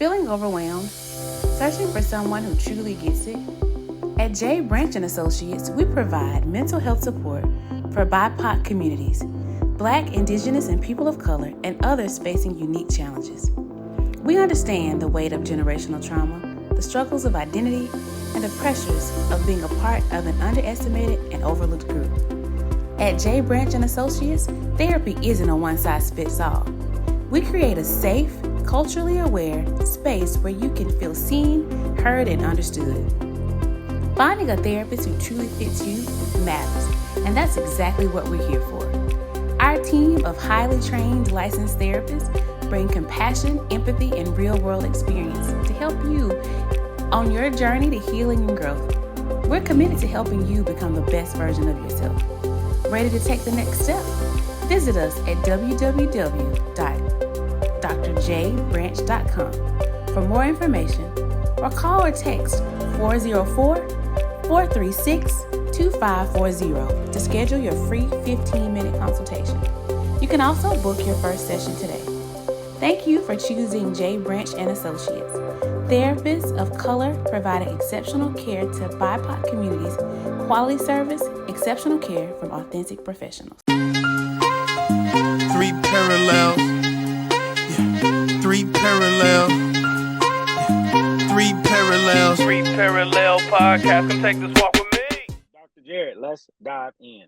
Feeling overwhelmed? Searching for someone who truly gets it? At J. Branch and Associates, we provide mental health support for BIPOC communities, Black, Indigenous, and people of color, and others facing unique challenges. We understand the weight of generational trauma, the struggles of identity, and the pressures of being a part of an underestimated and overlooked group. At J. Branch and Associates, therapy isn't a one-size-fits-all. We create a safe, culturally aware space where you can feel seen, heard, and understood. Finding a therapist who truly fits you matters, and that's exactly what we're here for. Our team of highly trained licensed therapists bring compassion, empathy, and real-world experience to help you on your journey to healing and growth. We're committed to helping you become the best version of yourself. Ready to take the next step? Visit us at www.drjbranch.com for more information, or call or text 404-436-2540 to schedule your free 15-minute consultation. You can also book your first session today. Thank you for choosing J. Branch and Associates, therapists of color providing exceptional care to BIPOC communities, quality service, exceptional care from authentic professionals. Three parallels. Yeah. Three parallels. Yeah. Three parallels. Three Parallel Podcast. Come take this walk with me. Dr. Jarrett, let's dive in.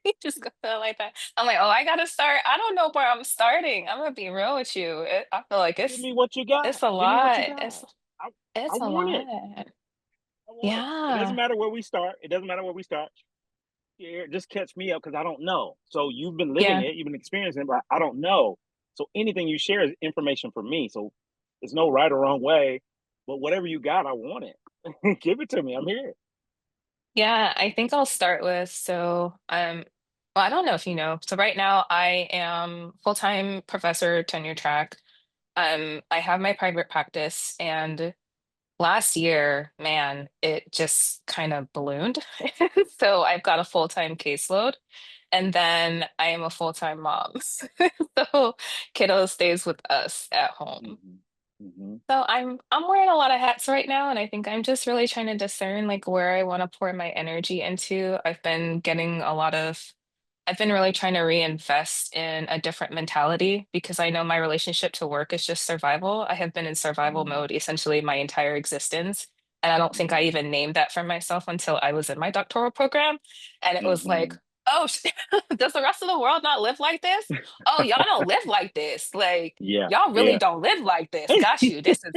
You just go like that. I'm like, oh, I gotta start. I don't know where I'm starting. I'm gonna be real with you. I feel like Give me what you got. it's a Give me lot. what you got. It's I it's a want lot. it. I want it. It Yeah. doesn't matter where we start. Yeah, just catch me up because I don't know. So you've been living it, you've been experiencing it, but I don't know. So anything you share is information for me. So there's no right or wrong way. But whatever you got, I want it. Give it to me. I'm here. Yeah, I think I'll start with well, I don't know if you know. So right now I am full-time professor tenure track. I have my private practice, and last year, man, it just kind of ballooned. So I've got a full-time caseload, and then I am a full-time mom. So kiddo stays with us at home. So I'm wearing a lot of hats right now, and I think I'm just really trying to discern like where I want to pour my energy into. I've been really trying to reinvest in a different mentality because I know my relationship to work is just survival. I have been in survival mode essentially my entire existence. And I don't think I even named that for myself until I was in my doctoral program. And it was like, oh, does the rest of the world not live like this? Oh, y'all don't live like this. Like, Yeah. y'all really don't live like this. Got you. This is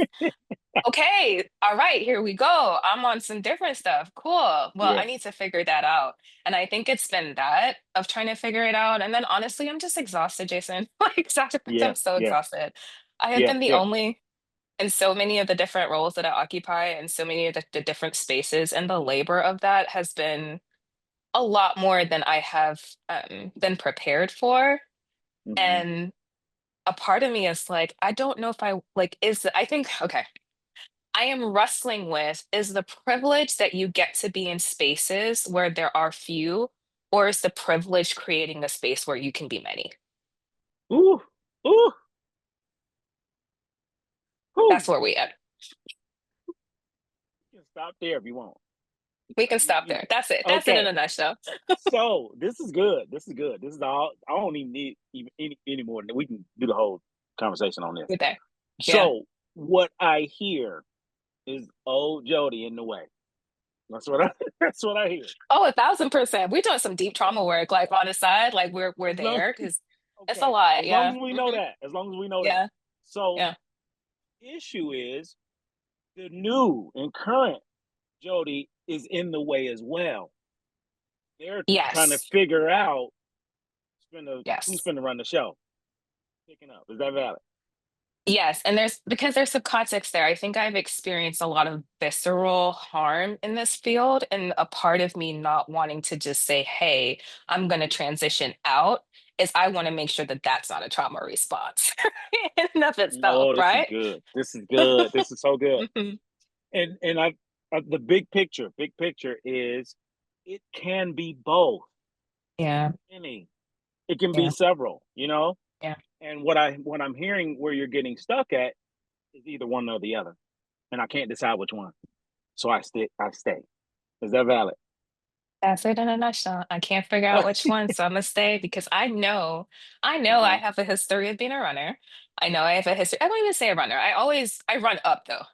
okay. All right, here we go. I'm on some different stuff. Cool. Well, I need to figure that out. And I think it's been that of trying to figure it out. And then honestly, I'm just exhausted, Jason. Like, I'm so exhausted. I have been the only in so many of the different roles that I occupy and so many of the different spaces, and the labor of that has been a lot more than I have been prepared for. And a part of me is like, I don't know if I like I think, okay, I am wrestling with is the privilege that you get to be in spaces where there are few, or is the privilege creating a space where you can be many? Ooh. That's where we at. You can stop there if you want. We can stop there. That's it. That's it in a nutshell. So this is good. This is all. I don't even need any more. We can do the whole conversation on this. Good day. So what I hear is old Jodi in the way. That's what I hear. Oh, 1,000%. We're doing some deep trauma work, like on the side, like we're there because it's a lot. As long as we know that. As long as we know that. So the issue is the new and current Jodi is in the way as well. They're trying to figure out who's going to run the show. Picking up. Is that valid? Yes, and because there's some context there. I think I've experienced a lot of visceral harm in this field, and a part of me not wanting to just say, "Hey, I'm going to transition out," is I want to make sure that that's not a trauma response in and of itself, right? This is good. This is so good. And the big picture is it can be both. Yeah. It can be several, you know? Yeah. And what I'm hearing where you're getting stuck at is either one or the other, and I can't decide which one. So I stick. I stay. Is that valid? That's it in a nutshell. I can't figure out which one, so I'm gonna stay because I know I Uh-huh. have a history of being a runner. I know I have a history. I don't even say a runner. I run up though.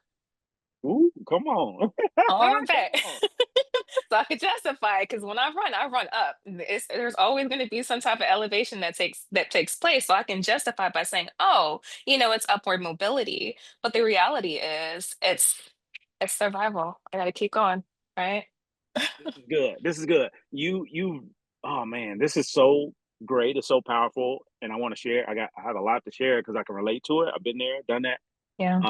Ooh, come on. I'll run Come back. on. So I could justify it because when I run up. There's always going to be some type of elevation that takes place. So I can justify by saying, oh, it's upward mobility. But the reality is it's survival. I gotta keep going, right? This is good. This is good. You oh man, this is so great. It's so powerful. And I want to share. I have a lot to share because I can relate to it. I've been there, done that. Yeah.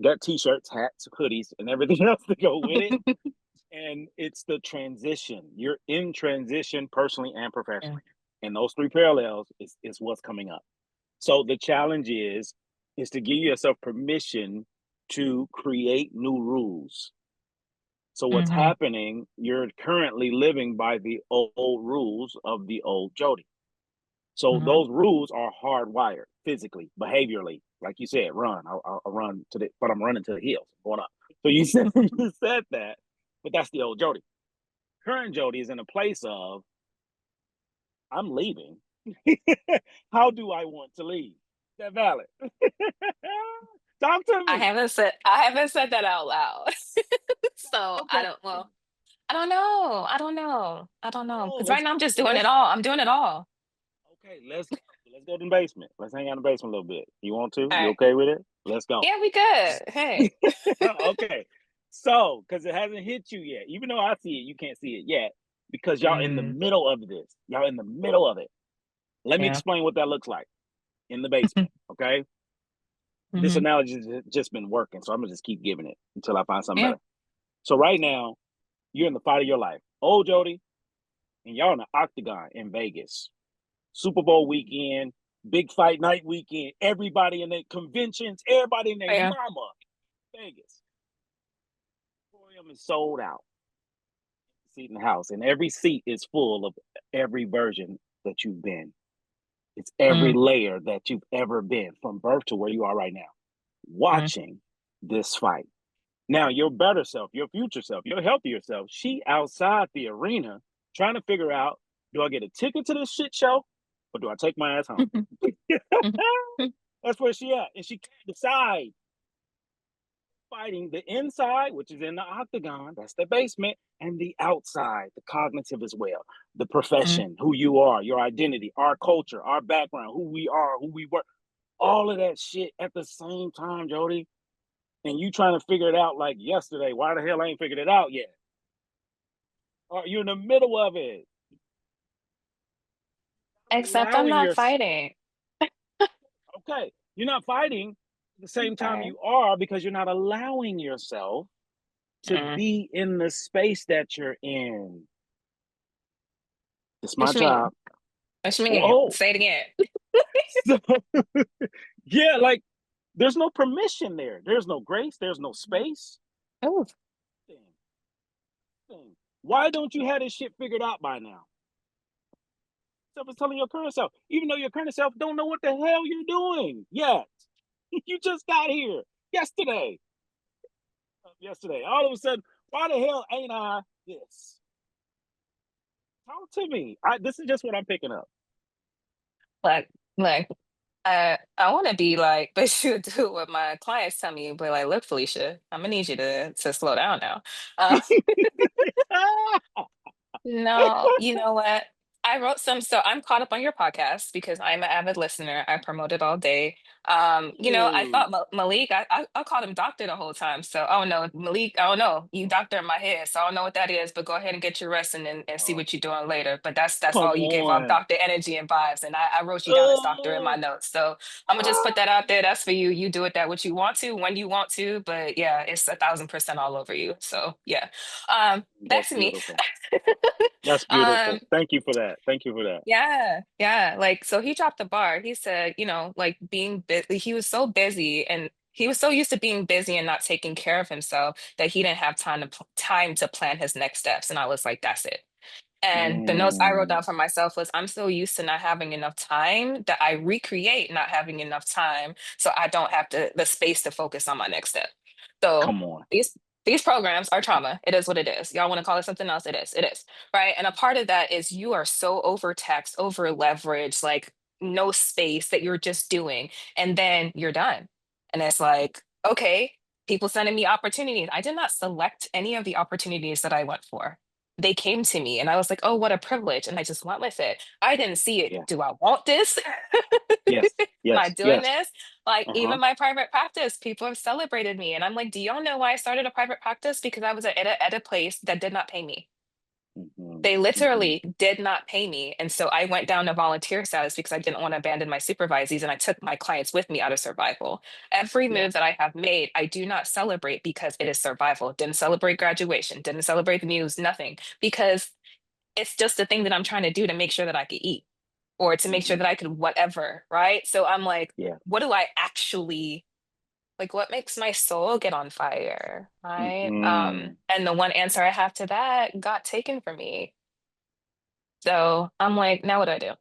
Got t-shirts, hats, hoodies, and everything else to go with it. And it's the transition. You're in transition personally and Yeah. professionally. And those three parallels is what's coming up. So the challenge is to give yourself permission to create new rules. So what's Hmm. happening, you're currently living by the old rules of the old Jodi. So Hmm. those rules are hardwired physically, behaviorally. Like you said, run. I'll run but I'm running to the hills, going up. So you said you said that, but that's the old Jodi. Current Jodi is in a place of I'm leaving. How do I want to leave? Is that valid? Talk to I me. haven't said I haven't said that out loud. So I Okay. don't well, I don't know. I don't know. I don't know. Oh, Because right now I'm just doing it all. I'm doing it all. okay, let's go to the basement. Let's hang out in the basement a little bit. You want to? All You right. okay with it? Let's go. Yeah, we good. Hey. Okay. So, because it hasn't hit you yet, even though I see it, you can't see it yet because y'all in the Mm, middle of this. Y'all in the middle of it. Let me yeah. explain what that looks like in the basement. Okay. This Hmm. analogy has just been working, so I'm gonna just keep giving it until I find something Yeah. better. So right now, you're in the fight of your life. Old Jodi, and y'all in the octagon in Vegas. Super Bowl weekend, big fight night weekend. Everybody in their conventions, everybody in their Yeah. mama. Vegas. Emporium is sold out. Seat in the house, and every seat is full of every version that you've been. It's every Mm, layer that you've ever been from birth to where you are right now, mm, watching this fight. Now, your better self, your future self, your healthier self, she outside the arena trying to figure out, do I get a ticket to this shit show or do I take my ass home? mhm, mhm, mhm, That's where she at. And she can't decide. Fighting the inside, which is in the octagon, that's the basement, and the outside, the cognitive as well, the mhm. profession, who you are, your identity, our culture, our background, who we are, who we were, all of that shit at the same time, Jodi. And you trying to figure it out like yesterday. Why the hell I ain't figured it out yet? Or you're in the middle of it. Except I'm Allowing not your fighting. okay. You're not fighting at the same time Okay. you are because you're not allowing yourself to Mm. be in the space that you're in. It's my What you mean? job. What you mean? Whoa. Say it again. So, yeah, like there's no permission there. There's no grace. There's no space. Oh, Why don't you have this shit figured out by now? Self is telling your current self, even though your current self don't know what the hell you're doing yet. You just got here yesterday. Yesterday. All of a sudden, why the hell ain't I this? Talk to me. This is just what I'm picking up. look. I want to be like, but you do what my clients tell me. But like, look, Felicia, I'm gonna need you to slow down now. Uh, No, you know what? I wrote some, so I'm caught up on your podcast because I'm an avid listener. I promote it all day. I thought Malik, I called him doctor the whole time. So, oh no, Malik, oh no, you doctor in my head. So I don't know what that is, but go ahead and get your rest and see Oh, what you're doing later. But that's come all you gave off on. doctor energy and vibes. And I wrote you down as doctor in my notes. So I'm gonna just put that out there. That's for you. You do it that what you want to, when you want to. But yeah, it's 1,000% all over you. So yeah. Back That's to me. beautiful. That's Um, beautiful. Thank you for that. Thank you for that. yeah, yeah. Like, so he dropped the bar. He said, like being busy, he was so busy and he was so used to being busy and not taking care of himself that he didn't have time to plan his next steps. And I was like, that's it. And the notes I wrote down for myself was, I'm so used to not having enough time that I recreate not having enough time so I don't have the space to focus on my next step. So Come on. these programs are trauma. It is what it is. Y'all want to call it something else? It is. It is. Right. And a part of that is you are so overtaxed, over leveraged, like no space that you're just doing. And then you're done. And it's like, okay, people sending me opportunities. I did not select any of the opportunities that I went for. They came to me and I was like, oh, what a privilege. And I just went with it. I didn't see it. Yeah. Do I want this? Yes. Am I Yes. doing Yes. this? Like even my private practice, people have celebrated me. And I'm like, do y'all know why I started a private practice? Because I was at a place that did not pay me. They literally did not pay me. And so I went down to volunteer status because I didn't want to abandon my supervisees and I took my clients with me out of survival. Every move that I have made, I do not celebrate because it is survival. Didn't celebrate graduation, didn't celebrate the news, nothing. Because it's just a thing that I'm trying to do to make sure that I could eat or to make sure that I could whatever, right? So I'm like, what do I actually like, what makes my soul get on fire, right? And the one answer I have to that got taken from me. So I'm like, now what do I do?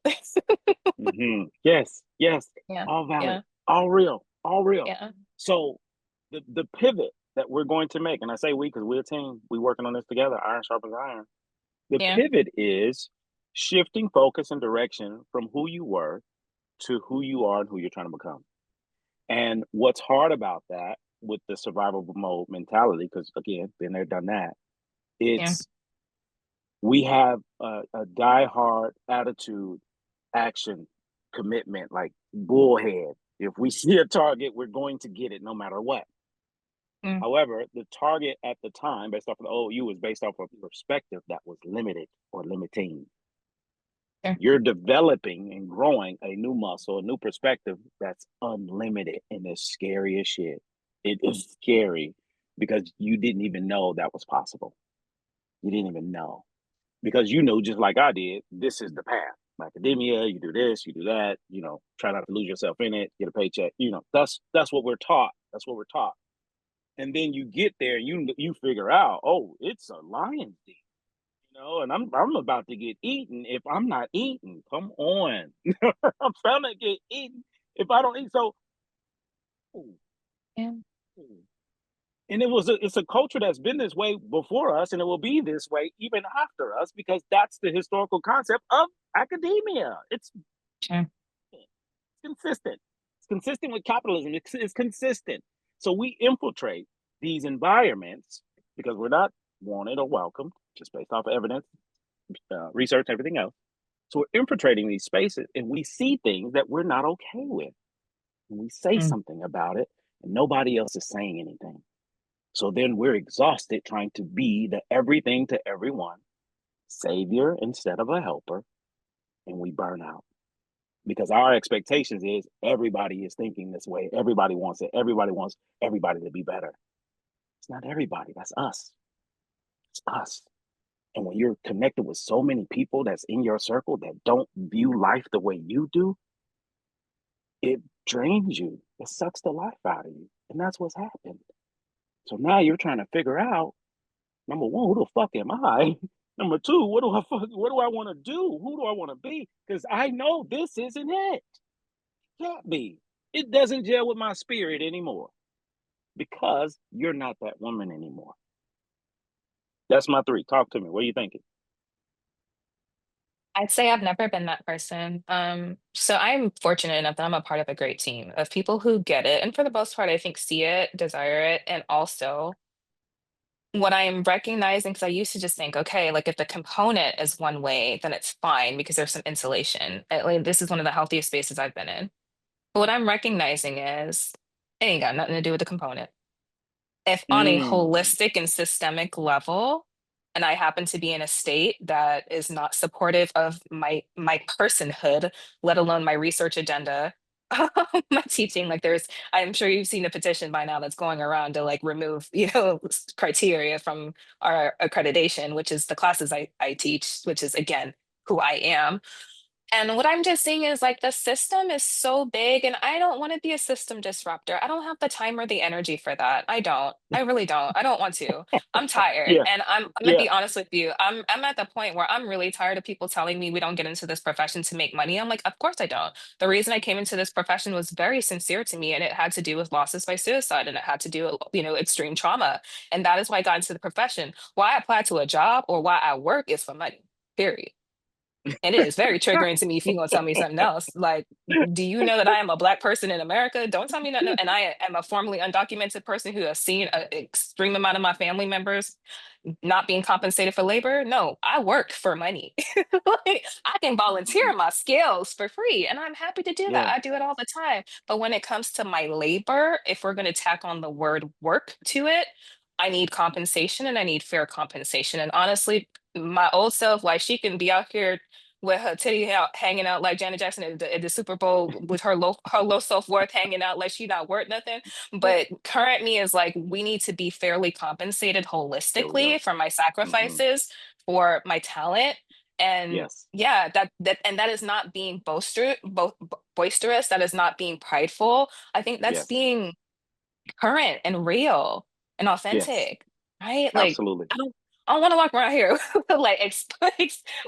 Yes, yes. Yeah, All valid, yeah, all real, all real. yeah, So the pivot that we're going to make, and I say we because we're a team, we working on this together, iron sharpens iron. The yeah, pivot is shifting focus and direction from who you were to who you are and who you're trying to become. And what's hard about that with the survival mode mentality, because again, been there, done that, yeah, it's we have a die-hard attitude, action, commitment, like bullhead. If we see a target, we're going to get it no matter what. mm, However, the target at the time, based off of the OU, was based off of a perspective that was limited or limiting. yeah, You're developing and growing a new muscle, a new perspective that's unlimited and it's scary as shit. It is scary because you didn't even know that was possible. You didn't even know because you know, just like I did, this is the path. Academia, you do this, you do that, try not to lose yourself in it, get a paycheck. That's what we're taught. That's what we're taught. And then you get there and you figure out, oh, it's a lion's den. And I'm about to get eaten if I'm not eating. Come on. I'm trying to get eaten if I don't eat. So yeah. and it's a culture that's been this way before us, and it will be this way even after us, because that's the historical concept of academia. It's Sure. consistent. It's consistent with capitalism. It's consistent. So we infiltrate these environments because we're not wanted or welcomed, just based off of evidence, research, everything else. So we're infiltrating these spaces and we see things that we're not okay with. And we say Mm, something about it and nobody else is saying anything. So then we're exhausted trying to be the everything to everyone, savior instead of a helper, and we burn out. Because our expectations is everybody is thinking this way. Everybody wants it. Everybody wants everybody to be better. It's not everybody. That's us. It's us. And when you're connected with so many people that's in your circle that don't view life the way you do, it drains you. It sucks the life out of you. And that's what's happened. So now you're trying to figure out, number one, who the fuck am I? Number two, what do I want to do? Who do I want to be? Because I know this isn't it. It can't be. It doesn't gel with my spirit anymore because you're not that woman anymore. That's my three. Talk to me. What are you thinking? I'd say I've never been that person. So I'm fortunate enough that I'm a part of a great team of people who get it, and for the most part, I think see it, desire it, and also what I'm recognizing, because I used to just think, okay, like if the component is one way, then it's fine because there's some insulation. Like, this is one of the healthiest spaces I've been in. But what I'm recognizing is it ain't got nothing to do with the component. If on a Mm, holistic and systemic level, and I happen to be in a state that is not supportive of my personhood, let alone my research agenda, my teaching, like I'm sure you've seen a petition by now that's going around to like remove, criteria from our accreditation, which is the classes I teach, which is again who I am. And what I'm just saying is like the system is so big, and I don't want to be a system disruptor. I don't have the time or the energy for that. I don't. I really don't. I don't want to. I'm tired. Yeah, And I'm gonna yeah, be honest with you. I'm at the point where I'm really tired of people telling me we don't get into this profession to make money. I'm like, of course I don't. The reason I came into this profession was very sincere to me, and it had to do with losses by suicide, and it had to do with, extreme trauma. And that is why I got into the profession. Why I applied to a job or why I work is for money. Period. And it is very triggering to me if you're gonna tell me something else. Like, do you know that I am a Black person in America? Don't tell me nothing. And I am a formerly undocumented person who has seen an extreme amount of my family members not being compensated for labor. No, I work for money. Like, I can volunteer my skills for free, and I'm happy to do that. yeah, I do it all the time. But when it comes to my labor, if we're going to tack on the word work to it, I need compensation and I need fair compensation. And honestly, my old self, like she can be out here with her titty out, hanging out like Janet Jackson at the Super Bowl with her low self worth hanging out like she not worth nothing. But current me is like we need to be fairly compensated there we go. holistically for my Hmm. sacrifices, for my talent, and Yes, yeah, that is not being boisterous. That is not being prideful. I think that's yes, being current and real and yes, authentic, right? Like absolutely. I don't want to walk around here like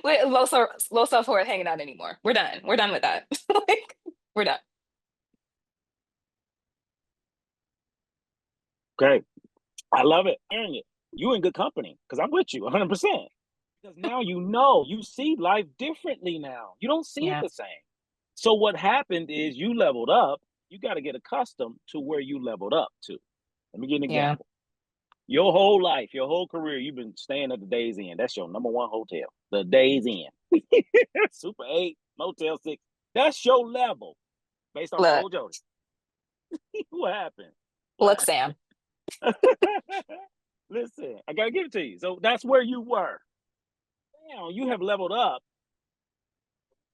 with low self worth hanging out anymore. We're done. We're done with that. Like we're done. Okay, I love it. Hearing it, you in good company because I'm with you 100%. Because now you see life differently now. You don't see it Yeah. the same. So what happened is you leveled up. You got to get accustomed to where you leveled up to. Let me give an Yeah. example. Your whole life, your whole career, you've been staying at the Days Inn. That's your number one hotel, the Days Inn. Super 8, Motel 6. That's your level based off of Look, old Jody. What happened? look, What Sam. happened? Listen, I got to give it to you. So that's where you were. Now you have leveled up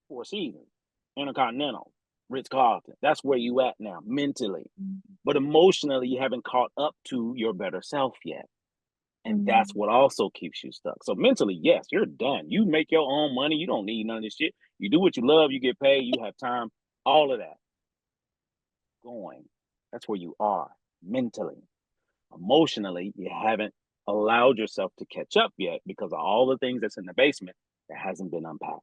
4 seasons, Intercontinental, Ritz Carlton. That's where you at now mentally. But emotionally, you haven't caught up to your better self yet. And that's what also keeps you stuck. So mentally, yes, you're done. You make your own money. You don't need none of this shit. You do what you love, you get paid, you have time, all of that. Going. That's where you are mentally. Emotionally, you haven't allowed yourself to catch up yet because of all the things that's in the basement that hasn't been unpacked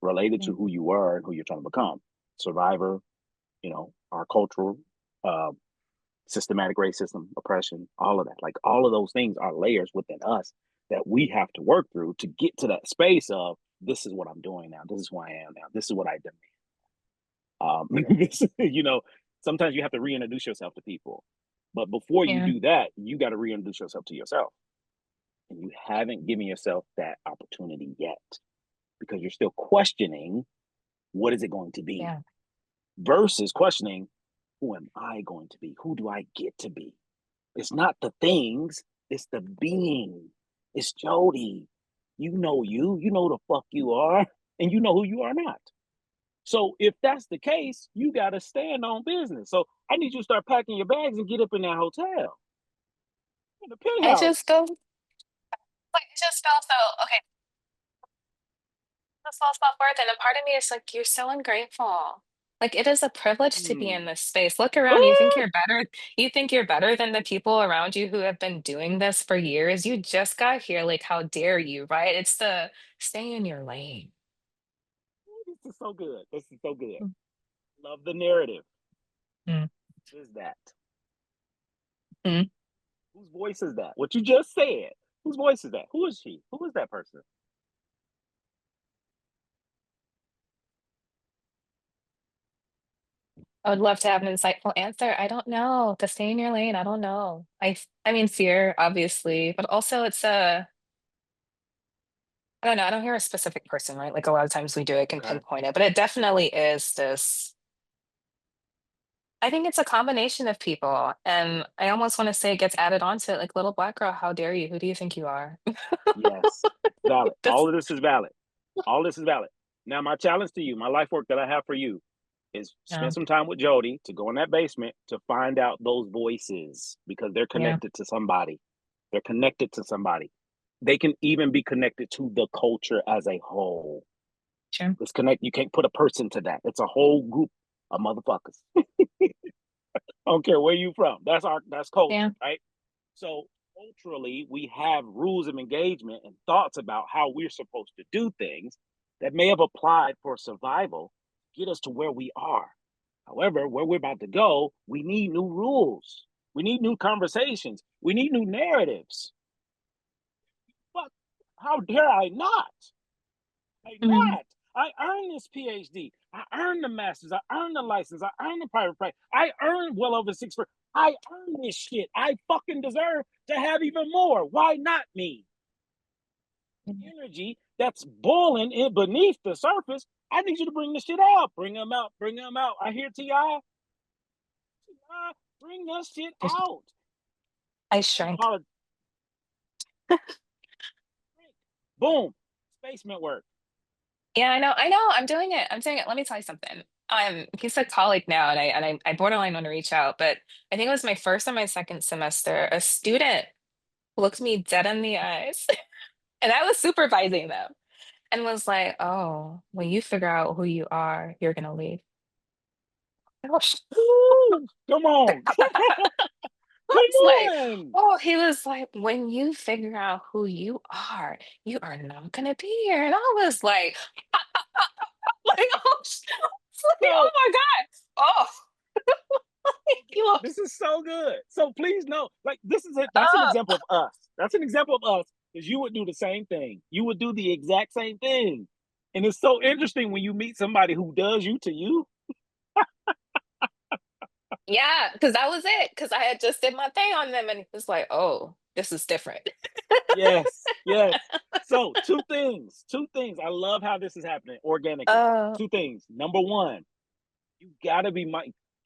related to who you were and who you're trying to become. Survivor, our cultural, uh, systematic racism, oppression, all of that. Like all of those things are layers within us that we have to work through to get to that space of this is what I'm doing now. This is who I am now. This is what I demand. Sometimes you have to reintroduce yourself to people. But before you Yeah. do that, you got to reintroduce yourself to yourself. And you haven't given yourself that opportunity yet because you're still questioning what is it going to be Yeah. versus questioning who am I going to be? Who do I get to be? It's not the things, it's the being. It's Jodi. You know the fuck you are, and you know who you are not. So if that's the case, you gotta stand on business. So I need you to start packing your bags and get up in that hotel. In the I penthouse. just feel like it just felt so okay. That's low self worth, and a part of me is like, you're so ungrateful. Like it is a privilege to be in Hmm. this space. Look around. You think Ah, you're better. You think you're better than the people around you who have been doing this for years. You just got here. Like, how dare you? Right? It's the stay in your lane. this is so good. This is so good. Love the narrative. Mm, What is that? mm. Whose voice is that? What you just said. Whose voice is that? Who is she? Who is that person? I would love to have an insightful answer. I don't know. To stay in your lane. I don't know. I mean, fear, obviously, but also it's a. I don't know. I don't hear a specific person, right? Like a lot of times we do, I can Okay. pinpoint it, but it definitely is this. I think it's a combination of people, and I almost want to say it gets added onto it, like little black girl, how dare you? Who do you think you are? Yes. Valid. Just All of this is valid. All this is valid. Now, my challenge to you, my life work that I have for you is yeah, spend some time with Jodi to go in that basement to find out those voices because they're yeah, connected to somebody. They're connected to somebody. They can even be connected to the culture as a whole. Sure. It's connect. You can't put a person to that. It's a whole group of motherfuckers. I don't care where you from. That's culture, right? So culturally, we have rules of engagement and thoughts about how we're supposed to do things that may have applied for survival to get us to where we are. However, where we're about to go, we need new rules. We need new conversations. We need new narratives. But how dare I not? I earned this PhD. I earned the master's. I earned the license. I earned the private practice. I earned well over 6 years. I earned this shit. I fucking deserve to have even more. Why not me? Energy that's boiling in beneath the surface. I need you to bring this shit out. Bring them out. Bring them out. I hear T.I. Bring that shit out. I shrank. Boom. Spaceman work. Yeah, I know. I'm doing it. Let me tell you something. He's a colleague now, and I borderline want to reach out, but I think it was my first or my second semester. A student looked me dead in the eyes, and I was supervising them, and was like, "Oh, when you figure out who you are, you're gonna leave." Ooh, come on. He was like, when you figure out who you are not gonna be here. And I was like, oh my God. Oh, this is so good. So please know, like, this is it. That's an example of us. That's an example of us, because you would do the same thing. You would do the exact same thing. And it's so interesting when you meet somebody who does you to you. Yeah, because that was it. Because I had just did my thing on them, and it was like, oh, this is different. Yes. So two things. I love how this is happening organically. Two things. Number one, you gotta be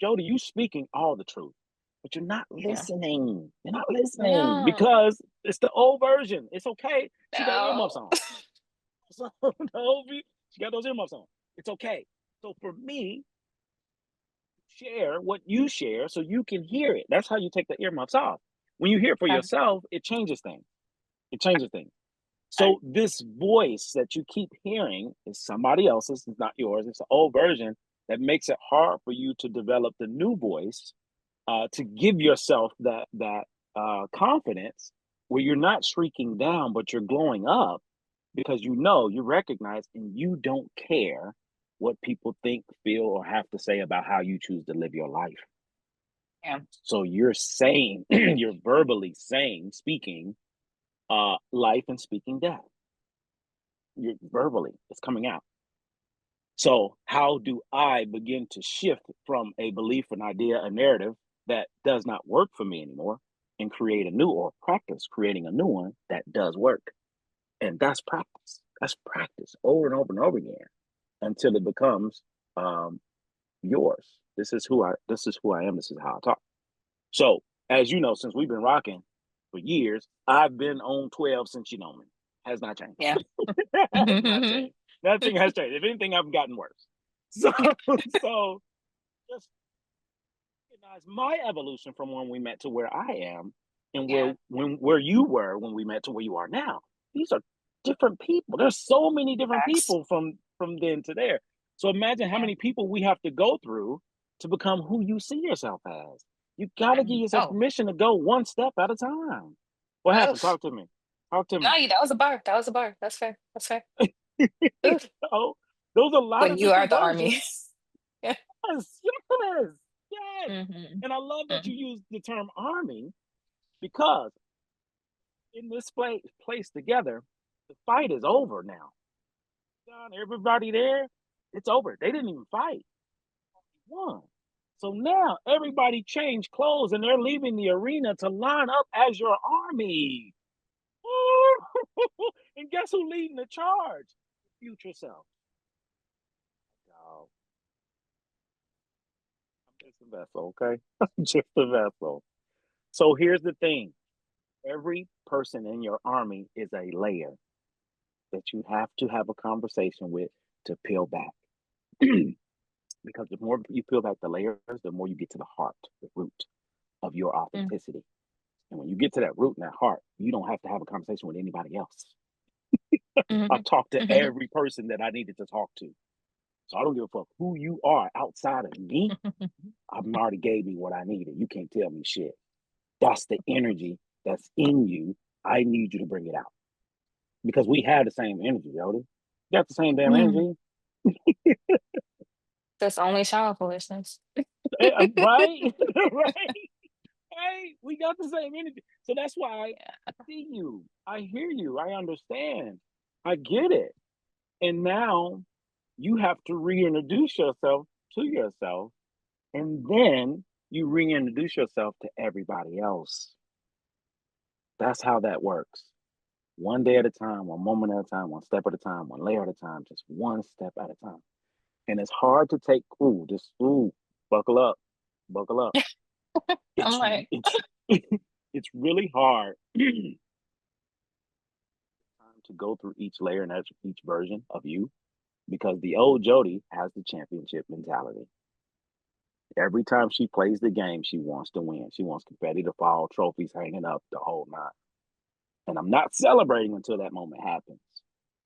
Jodi, you speaking all the truth, but you're not listening. You're not listening because it's the old version. It's okay. She got earmuffs on. So she got those earmuffs on. It's okay. So for me, share what you share so you can hear it. That's how you take the earmuffs off. When you hear it for yourself, it changes things. So this voice that you keep hearing is somebody else's, it's not yours. It's an old version that makes it hard for you to develop the new voice, to give yourself that confidence where you're not shrieking down, but you're glowing up, because you recognize, and you don't care what people think, feel, or have to say about how you choose to live your life. Yeah. So you're saying, you're verbally saying, speaking life and speaking death. You're verbally, it's coming out. So how do I begin to shift from a belief, an idea, a narrative that does not work for me anymore, and create a new, or practice creating a new one that does work? And that's practice. That's practice over and over and over again until it becomes yours. This is who I am. This is how I talk. So, as you know, since we've been rocking for years, I've been on 12 since you know me. Has not changed. Yeah. Has not changed. Nothing has changed. If anything, I've gotten worse. So just recognize my evolution from when we met to where I am, and where you were when we met to where you are now. These are different people. There's so many different people from then to there. So imagine how many people we have to go through to become who you see yourself as. You got to give yourself permission to go one step at a time. What happened? Talk to me. No, that was a bar. That's fair. So, those are a lot when of you are different the versions. army. Yes. Mm-hmm. And I love that you use the term army, because in this place together, the fight is over now. Everybody there, it's over. They didn't even fight. Won. So now everybody changed clothes and they're leaving the arena to line up as your army. And guess who's leading the charge? Future self. I'm just a vessel, okay? I'm just a vessel. So here's the thing. Every person in your army is a layer that you have to have a conversation with to peel back. Because the more you peel back the layers, the more you get to the heart, the root of your authenticity. And when you get to that root and that heart, you don't have to have a conversation with anybody else. I've talked to every person that I needed to talk to. So I don't give a fuck who you are outside of me. I've already gave me what I needed. You can't tell me shit. That's the energy that's in you. I need you to bring it out. Because we have the same energy, Jodi. You got the same damn energy. That's only child foolishness. Right? Right? Right? We got the same energy. So that's why I see you. I hear you. I understand. I get it. And now you have to reintroduce yourself to yourself. And then you reintroduce yourself to everybody else. That's how that works. One day at a time, one moment at a time, one step at a time, one layer at a time, just one step at a time. And it's hard to take, buckle up, buckle up. I'm like, it's really hard time to go through each layer and each version of you because the old Jodi has the championship mentality. Every time she plays the game, she wants to win. She wants confetti to fall, trophies hanging up, the whole nine. And I'm not celebrating until that moment happens.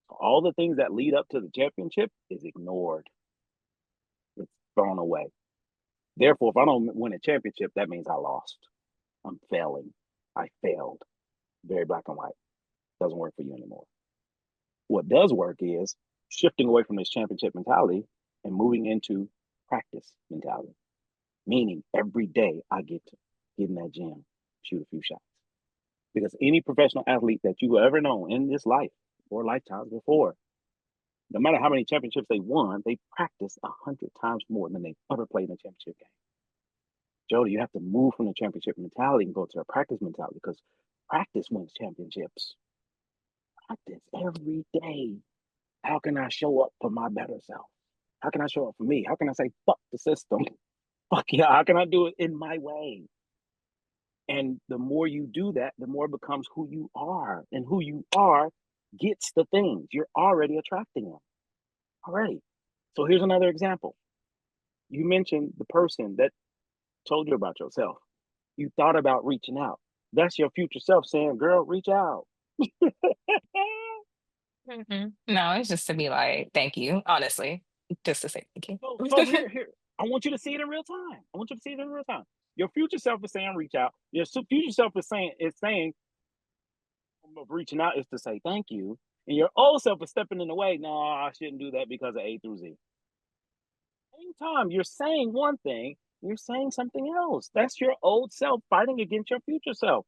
So all the things that lead up to the championship is ignored. It's thrown away. Therefore, if I don't win a championship, that means I lost. I'm failing. I failed. Very black and white. Doesn't work for you anymore. What does work is shifting away from this championship mentality and moving into practice mentality. Meaning every day I get in that gym, shoot a few shots. Because any professional athlete that you ever known in this life or lifetimes before, no matter how many championships they won, they practice 100 times more than they ever played in a championship game. Jodi, you have to move from the championship mentality and go to a practice mentality because practice wins championships. Practice every day. How can I show up for my better self? How can I show up for me? How can I say, fuck the system? Fuck yeah, how can I do it in my way? And the more you do that, the more it becomes who you are. And who you are gets the things. You're already attracting them. Already. So here's another example. You mentioned the person that told you about yourself. You thought about reaching out. That's your future self saying, girl, reach out. No, it's just to be like, thank you, honestly. Just to say thank you. So here, I want you to see it in real time. I want you to see it in real time. Your future self is saying reach out. Your future self is saying of reaching out is to say thank you. And your old self is stepping in the way. No, I shouldn't do that because of A through Z. Same time, you're saying one thing, you're saying something else. That's your old self fighting against your future self.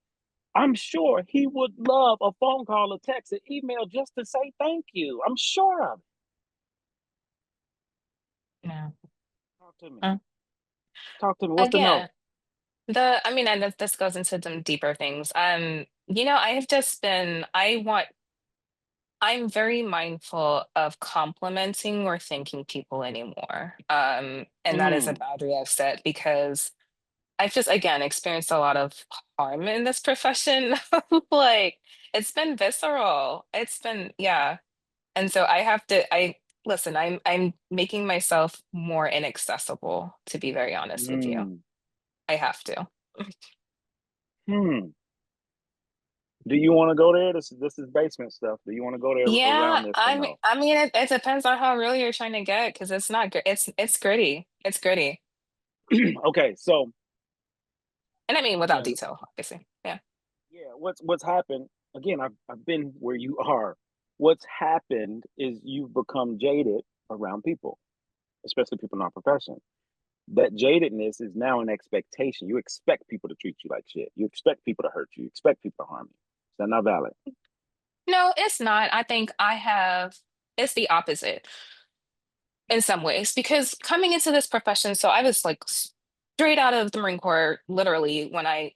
I'm sure he would love a phone call, a text, an email just to say thank you. I'm sure of it. Yeah. Talk to me. Talk to me. What's Again, I mean, and this goes into some deeper things. I have just been, I'm very mindful of complimenting or thanking people anymore. And that is a boundary I've set because I've just, again, experienced a lot of harm in this profession. Like, it's been visceral. It's been, yeah. And so listen, I'm making myself more inaccessible, to be very honest with you. I have to. Do you want to go there? This is basement stuff. Do you want to go there around this? I mean, it depends on how real you're trying to get because it's not good. It's gritty. It's gritty. Okay, so. And I mean, without detail, obviously. Yeah. Yeah. What's happened? Again, I've been where you are. What's happened is you've become jaded around people, especially people in our profession. That jadedness is now an expectation. You expect people to treat you like shit. You expect people to hurt you. You expect people to harm you. Is that not valid? No, it's not. I think it's the opposite in some ways because coming into this profession, so I was like straight out of the Marine Corps, literally when I,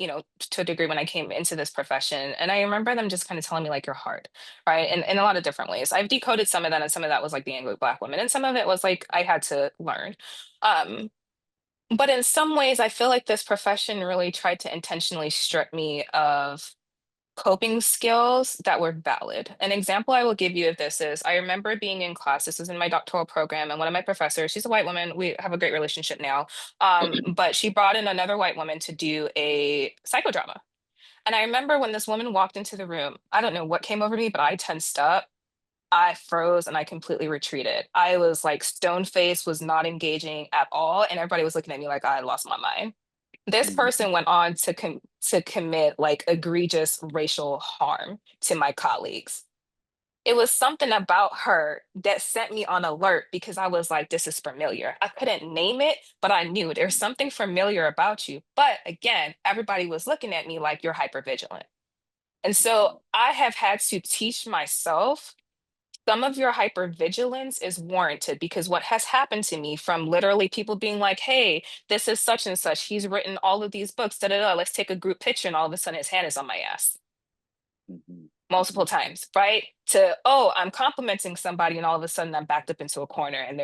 to a degree when I came into this profession. And I remember them just kind of telling me like, you're hard, right? And in a lot of different ways. I've decoded some of that and some of that was like the Anglo-Black woman. And some of it was like, I had to learn. But in some ways, I feel like this profession really tried to intentionally strip me of coping skills that were valid. An example I will give you of this is I remember being in class, this was in my doctoral program, and one of my professors, she's a white woman, we have a great relationship now, but she brought in another white woman to do a psychodrama. And I remember when this woman walked into the room, I don't know what came over me, but I tensed up I froze and I completely retreated. I was like stone faced, was not engaging at all, and everybody was looking at me like I had lost my mind. This person went on to commit like egregious racial harm to my colleagues. It was something about her that set me on alert because I was like, this is familiar. I couldn't name it, but I knew there's something familiar about you. But again, everybody was looking at me like you're hypervigilant. And so I have had to teach myself some of your hypervigilance is warranted because what has happened to me from literally people being like, hey, this is such and such. He's written all of these books, da da da. Let's take a group picture. And all of a sudden his hand is on my ass multiple times, right? To, oh, I'm complimenting somebody and all of a sudden I'm backed up into a corner and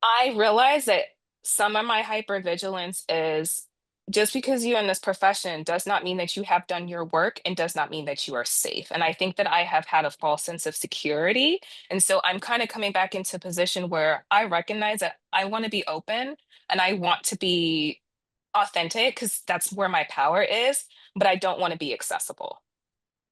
I realize that some of my hypervigilance is just because you're in this profession does not mean that you have done your work and does not mean that you are safe. And I think that I have had a false sense of security. And so I'm kind of coming back into a position where I recognize that I want to be open and I want to be authentic because that's where my power is, but I don't want to be accessible.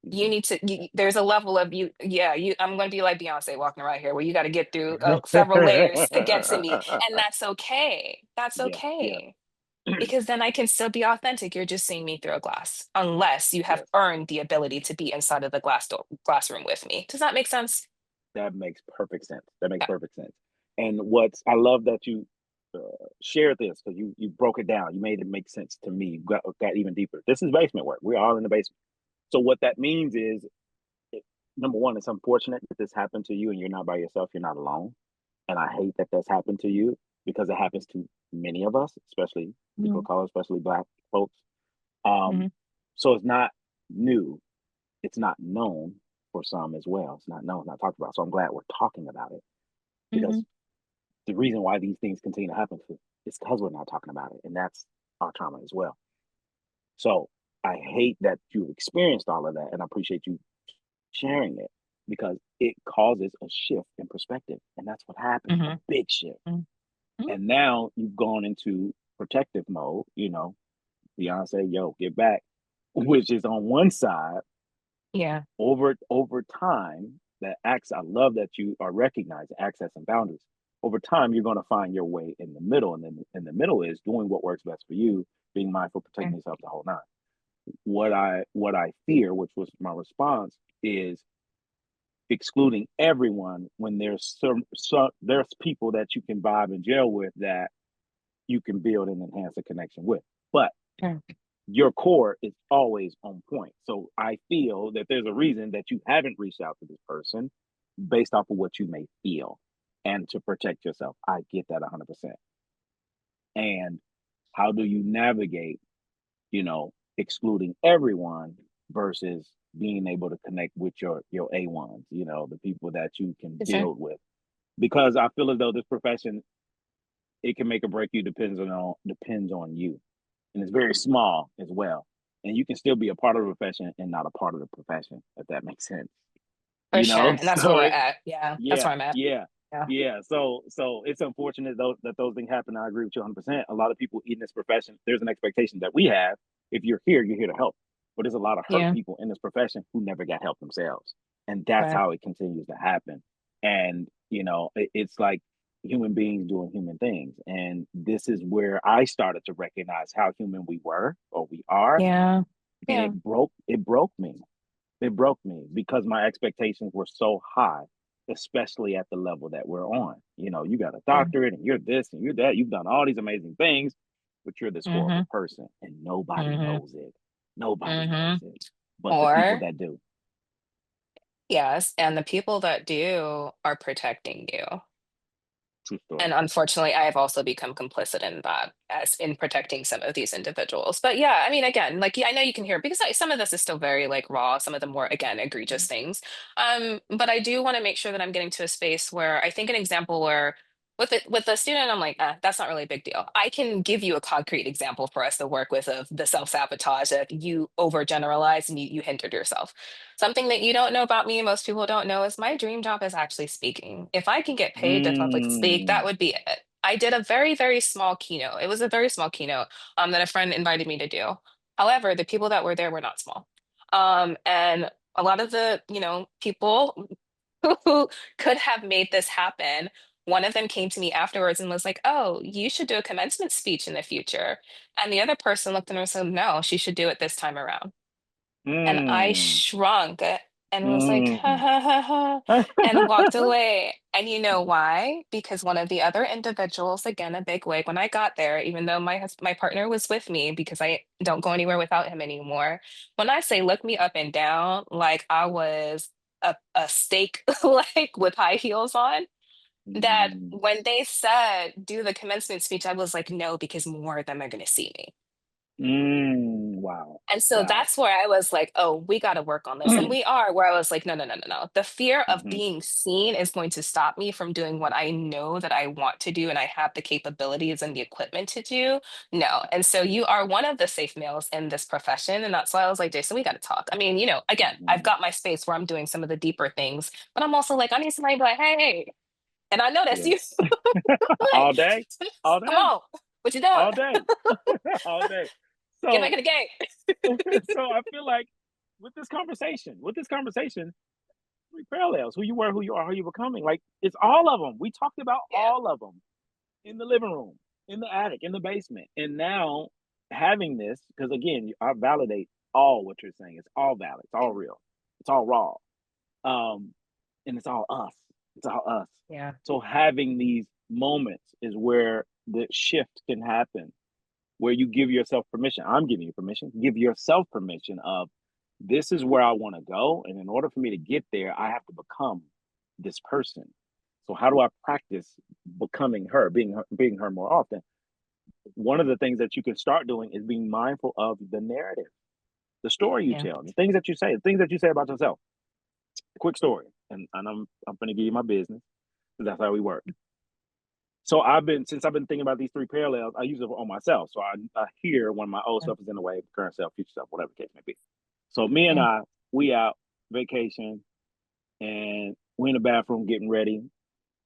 You need to there's a level of you, yeah, I'm going to be like Beyonce walking around here where you got to get through several layers to get to me, and that's okay. That's Yeah, yeah. okay, because then I can still be authentic. You're just seeing me through a glass unless you have Yes. earned the ability to be inside of the glass room with me. Does that make sense? That makes perfect sense. That makes Yeah. perfect sense. And I love that you uh, shared this because you broke it down. You made it make sense to me. You got even deeper. This is basement work. We're all in the basement. So what that means is, number one, it's unfortunate that this happened to you and you're not by yourself. You're not alone. And I hate that that's happened to you because it happens to many of us, especially people of color, especially Black folks. Mm-hmm. So it's not new. It's not known for some as well. It's not known, it's not talked about. So I'm glad we're talking about it Mm-hmm. because the reason why these things continue to happen is because we're not talking about it. And that's our trauma as well. So I hate that you experienced all of that. And I appreciate you sharing it because it causes a shift in perspective. And that's what happens, a Mm-hmm. big shift. Mm-hmm. And now you've gone into protective mode, Beyonce, yo, get back, which is on one side. Yeah. Over time, that acts, I love that you are recognizing access and boundaries. Over time, you're going to find your way in the middle. And then in the middle is doing what works best for you, being mindful, protecting yourself the whole nine. What I fear, which was my response, is excluding everyone when there's people that you can vibe and gel with that you can build and enhance a connection with. But your core is always on point. So I feel that there's a reason that you haven't reached out to this person based off of what you may feel and to protect yourself. I get that 100%. And how do you navigate, excluding everyone versus being able to connect with your A1s, the people that you can Yes, sir. build with? Because I feel as though this profession, it can make or break you depends on you. And it's very small as well. And you can still be a part of the profession and not a part of the profession, if that makes sense. For sure. And that's where So we're at. Yeah. That's yeah, where I'm at. yeah, Yeah. yeah. So it's unfortunate though that those things happen. I agree with you 100%. A lot of people in this profession, there's an expectation that we have. If you're here to help. But there's a lot of hurt Yeah. people in this profession who never got help themselves, and that's Right. how it continues to happen. And it's like human beings doing human things, and this is where I started to recognize how human we were or we are, Yeah. and Yeah. it broke me. It broke me because my expectations were so high, especially at the level that we're on. You got a Yeah. doctorate and you're this and you're that. You've done all these amazing things, but you're this Mm-hmm. horrible person and nobody Mm-hmm. knows it. Nobody knows Mm-hmm. it. But the people Or that do. yes, and the people that do are protecting you. True story. And unfortunately, I have also become complicit in that as in protecting some of these individuals. But yeah, I mean, again, like, yeah, I know you can hear because some of this is still very like raw, some of the more, again, egregious things. But I do want to make sure that I'm getting to a space where I think an example where with a student, I'm like, that's not really a big deal. I can give you a concrete example for us to work with of the self-sabotage that you overgeneralize and you hindered yourself. Something that you don't know about me, most people don't know, is my dream job is actually speaking. If I can get paid to public speak, that Mm. would be it. I did a very, very small keynote. It was a very small keynote that a friend invited me to do. However, the people that were there were not small. And a lot of the, people who could have made this happen, one of them came to me afterwards and was like, "Oh, you should do a commencement speech in the future." And the other person looked at her and said, "No, she should do it this time around." And I Mm. shrunk and was like, "Ha Mm. ha ha ha," and walked away. And you know why? Because one of the other individuals, again, a big wig, when I got there, even though my partner was with me because I don't go anywhere without him anymore. When I say look me up and down, like I was a steak like with high heels on, that Mm. when they said do the commencement speech, I was like, no, because more of them are gonna see me. Wow. And so Wow. that's where I was like, oh, we got to work on this. And we are, where I was like, no, no, no, no, no. The fear of Mm-hmm. being seen is going to stop me from doing what I know that I want to do and I have the capabilities and the equipment to do. No. And so you are one of the safe males in this profession. And that's why I was like, Jason, we got to talk. I mean, again, I've Mm-hmm. got my space where I'm doing some of the deeper things, but I'm also like, I need somebody to be like, hey, and I know that's Yeah. you. All Like, day. All come day. on, what you doing? All day. All day. Get back So in the game. so I feel like with this conversation, three parallels: who you were, who you are, who you're becoming. Like it's all of them. We talked about Yeah. all of them in the living room, in the attic, in the basement, and now having this because again, I validate all what you're saying. It's all valid. It's all real. It's all raw. And it's all us. It's all us. Yeah. So having these moments is where the shift can happen, where you give yourself permission. I'm giving you permission. Give yourself permission of this is where I want to go. And in order for me to get there, I have to become this person. So how do I practice becoming her, being her more often? One of the things that you can start doing is being mindful of the narrative, the story you Yeah. tell, the things that you say, the things that you say about yourself. Quick story, and I'm going to give you my business because that's how we work. So since I've been thinking about these three parallels, I use it on myself. So I hear when my old self is in the way, current self, future self, whatever the case may be. So me and we out vacation, and we in the bathroom getting ready,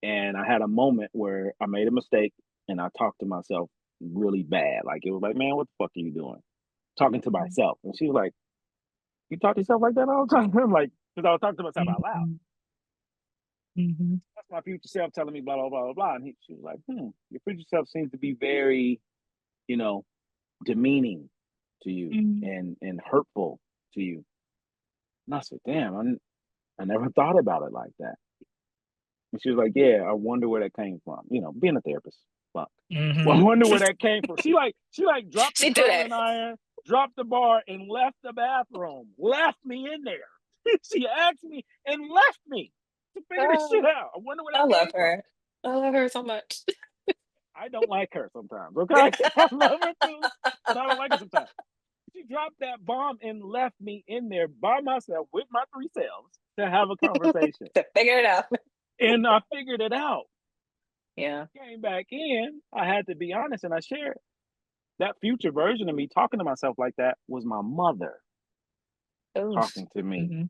and I had a moment where I made a mistake, and I talked to myself really bad. Like it was like, man, what the fuck are you doing? Talking to myself, and she was like, "You talk to yourself like that all the time?" I'm like, because I was talking to myself out loud. Mm-hmm. That's my future self telling me blah blah blah blah blah. And she was like, your future self seems to be very, you know, demeaning to you and hurtful to you. And I said, damn, I never thought about it like that. And she was like, yeah, I wonder where that came from. You know, being a therapist. Fuck. Well, I wonder where that came from. She like dropped the She do that. curling iron, dropped the bar, and left the bathroom. Left me in there. She asked me and left me to figure this shit out. I wonder where I that love came from. her. I love her so much. I don't like her sometimes, okay? I love her too, but I don't like her sometimes. She dropped that bomb and left me in there by myself with my three selves to have a conversation. To figure it out. And I figured it out. Yeah. Came back in, I had to be honest and I shared. That future version of me talking to myself like that was my mother Oof. talking to me. Mm-hmm.